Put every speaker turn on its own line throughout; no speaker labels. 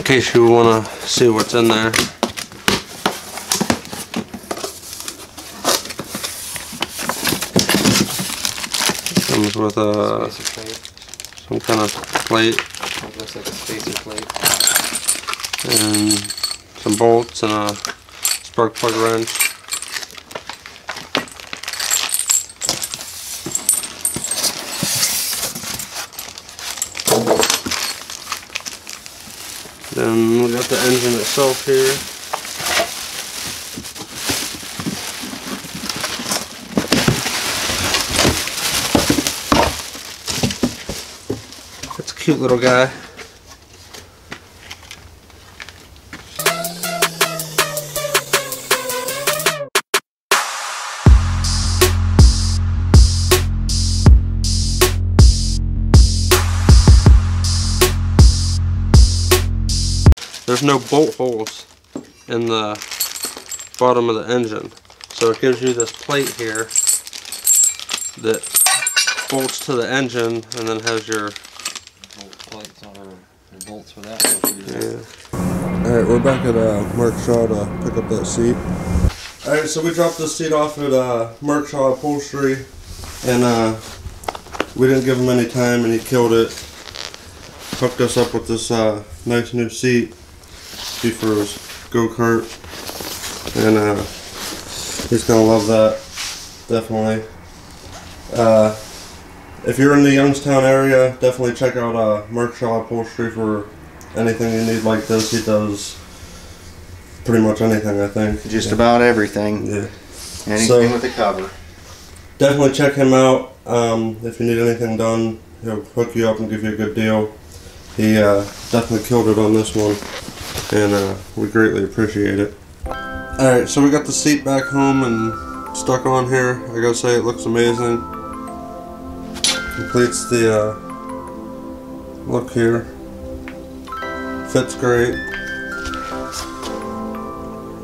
case you want to see what's in there. Comes with some kind of plate.
It looks like a spacer plate.
And some bolts and a spark plug wrench. Then we got the engine itself here. It's a cute little guy. There's no bolt holes in the bottom of the engine, so it gives you this plate here that bolts to the engine and then has your
bolts for that.
Yeah. Alright, we're back at Mark Shaw to pick up that seat. Alright, so we dropped this seat off at Mark Shaw Upholstery, and we didn't give him any time and he killed it. Hooked us up with this nice new seat for his go-kart, and he's gonna love that, definitely. If you're in the Youngstown area, definitely check out Mark Shaw Upholstery for anything you need like this. He does pretty much anything, I think.
Just about everything.
Yeah.
Anything with a cover.
Definitely check him out. If you need anything done, he'll hook you up and give you a good deal. He definitely killed it on this one, and we greatly appreciate it. Alright, so we got the seat back home and stuck on here. I gotta say, it looks amazing. Completes the look here. Fits great.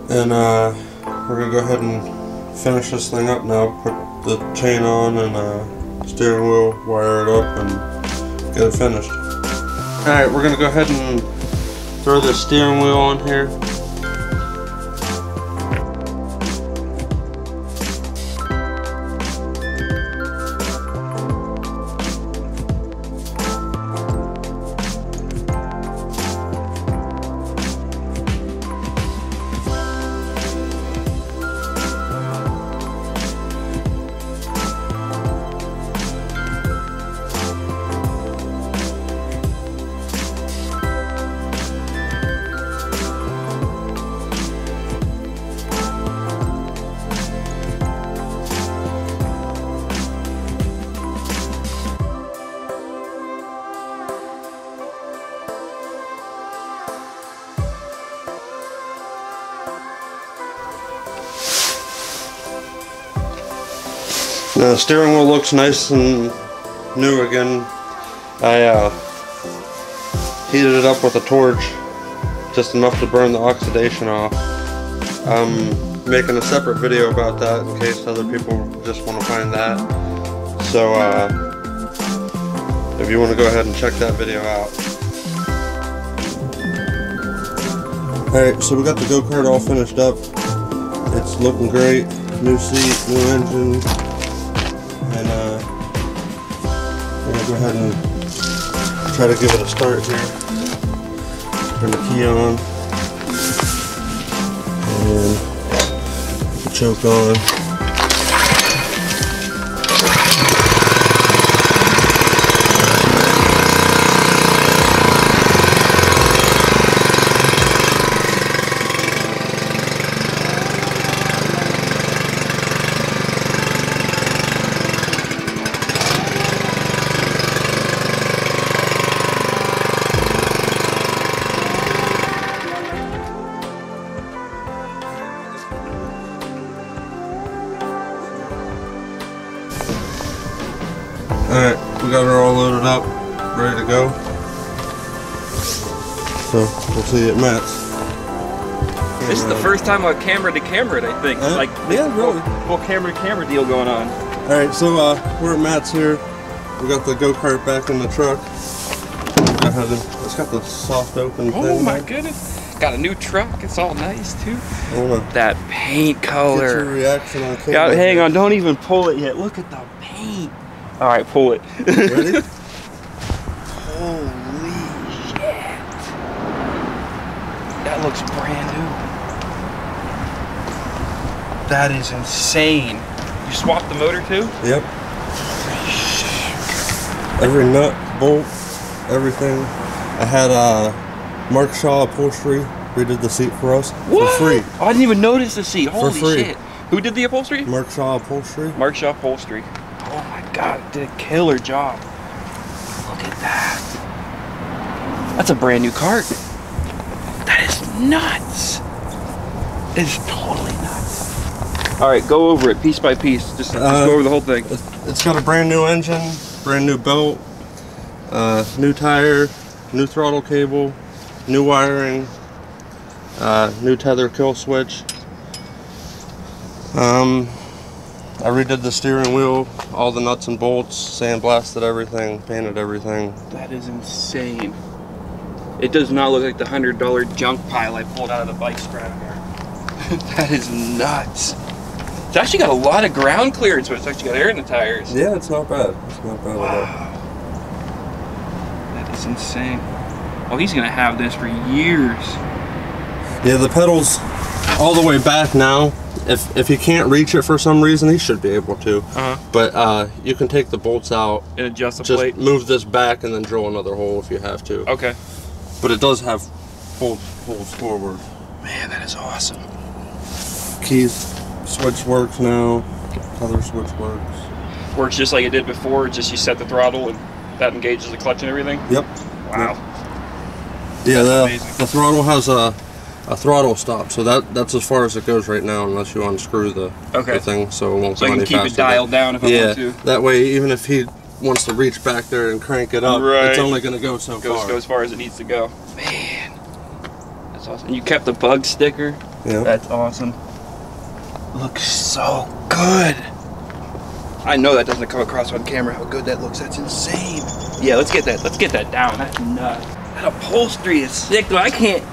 And we're gonna go ahead and finish this thing up now. Put the chain on and steering wheel, wire it up, and get it finished. Alright, we're gonna go ahead and throw the steering wheel on here. Now the steering wheel looks nice and new again. I heated it up with a torch, just enough to burn the oxidation off. I'm making a separate video about that in case other people just want to find that. So if you want to go ahead and check that video out. Alright, so we got the go-kart all finished up. It's looking great. New seat, new engine. And I'm gonna go ahead and try to give it a start here. Turn the key on and the choke on. Alright, we got her all loaded up, ready to go. So, we'll see you at Matt's.
This is the first time I've camera to camera, I think.
Yeah, really.
Full camera to camera deal going on.
Alright, so we're at Matt's here. We got the go-kart back in the truck. go ahead and, it's got the soft open thing.
Oh my goodness. Got a new truck. It's all nice too. That paint color.
Get your reaction on camera.
Hang on, don't even pull it yet. Look at the paint. All right, pull it.
Ready?
Holy shit. That looks brand new. That is insane. You swapped the motor too?
Yep. Every nut, bolt, everything. I had Mark Shaw Upholstery redid the seat for us for free.
Oh, I didn't even notice the seat. Holy
for free.
shit. Who did the upholstery?
Mark Shaw Upholstery.
Mark Shaw Upholstery. Oh my god, did a killer job. Look at that. That's a brand new cart. That is nuts. It's totally nuts. All right, go over it piece by piece. Just go over the whole thing.
It's got a brand new engine, brand new belt, new tire, new throttle cable, new wiring, new tether kill switch. I redid the steering wheel, all the nuts and bolts, sandblasted everything, painted everything.
That is insane. It does not look like the $100 junk pile I pulled out of the bike scrap here. That is nuts. It's actually got a lot of ground clearance, but it's actually got air in the tires.
Yeah, it's not bad. It's not bad at all.
That is insane. Oh, he's gonna have this for years.
Yeah, the pedal's all the way back now. If he can't reach it for some reason, he should be able to. But you can take the bolts out
and adjust the
just
plate.
Move this back and then drill another hole if you have to.
Okay.
But it does have holes forward.
Man, that is awesome.
Keys switch works now. Other switch works.
Works just like it did before. Just you set the throttle and that engages the clutch and everything.
Yep.
Wow.
Yep. Yeah, the throttle has a throttle stop, so that's as far as it goes right now, unless you unscrew the thing, so it won't go any faster.
So I can keep it dialed down if I want to.
That way, even if he wants to reach back there and crank it up, it's only going to go so far.
Go as far as it needs to go. Man, that's awesome. And you kept the bug sticker.
Yeah.
That's awesome. Looks so good. I know that doesn't come across on camera how good that looks. That's insane. Yeah, let's get that down. That's nuts. That upholstery is sick, though. I can't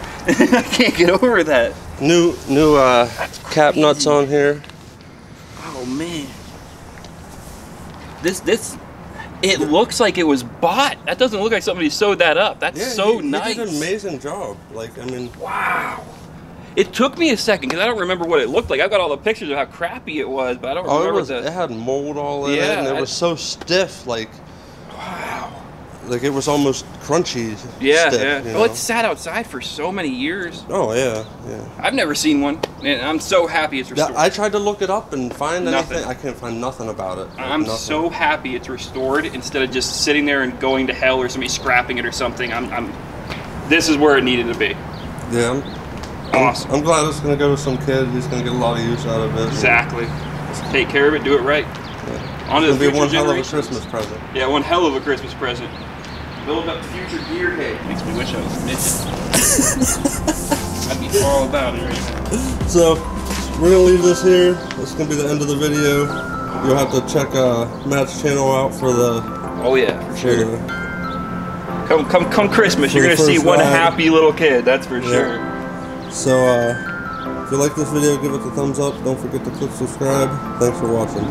get over that.
New cap nuts on here.
Oh man. It looks like it was bought. That doesn't look like somebody sewed that up. That's so nice.
He did an amazing job. Like, I mean,
wow. It took me a second because I don't remember what it looked like. I've got all the pictures of how crappy it was, but I don't remember.
It had mold all in it, and it was so stiff. Like,
wow.
Like it was almost crunchy.
Stiff,
You know?
Well, it sat outside for so many years.
Oh yeah.
I've never seen one, and I'm so happy it's restored.
I tried to look it up and find anything. I can't find nothing about it.
I'm so happy it's restored instead of just sitting there and going to hell or somebody scrapping it or something. This is where it needed to be.
Yeah.
Awesome.
I'm glad it's going to go to some kid. He's going to get a lot of use out of it.
Exactly. Let's take care of it. Do it right.
Yeah.
On to the future
one hell of a
generations.
Christmas present.
Yeah, one hell of a Christmas present. Build up future gearhead. Makes me wish I was a midget. I'd be all about it right now.
So, we're going to leave this here. This is going to be the end of the video. You'll have to check Matt's channel out for the...
Oh yeah, for sure. Come Christmas, you're going to see one happy little kid, that's for sure.
So, if you like this video, give it a thumbs up. Don't forget to click subscribe. Thanks for watching.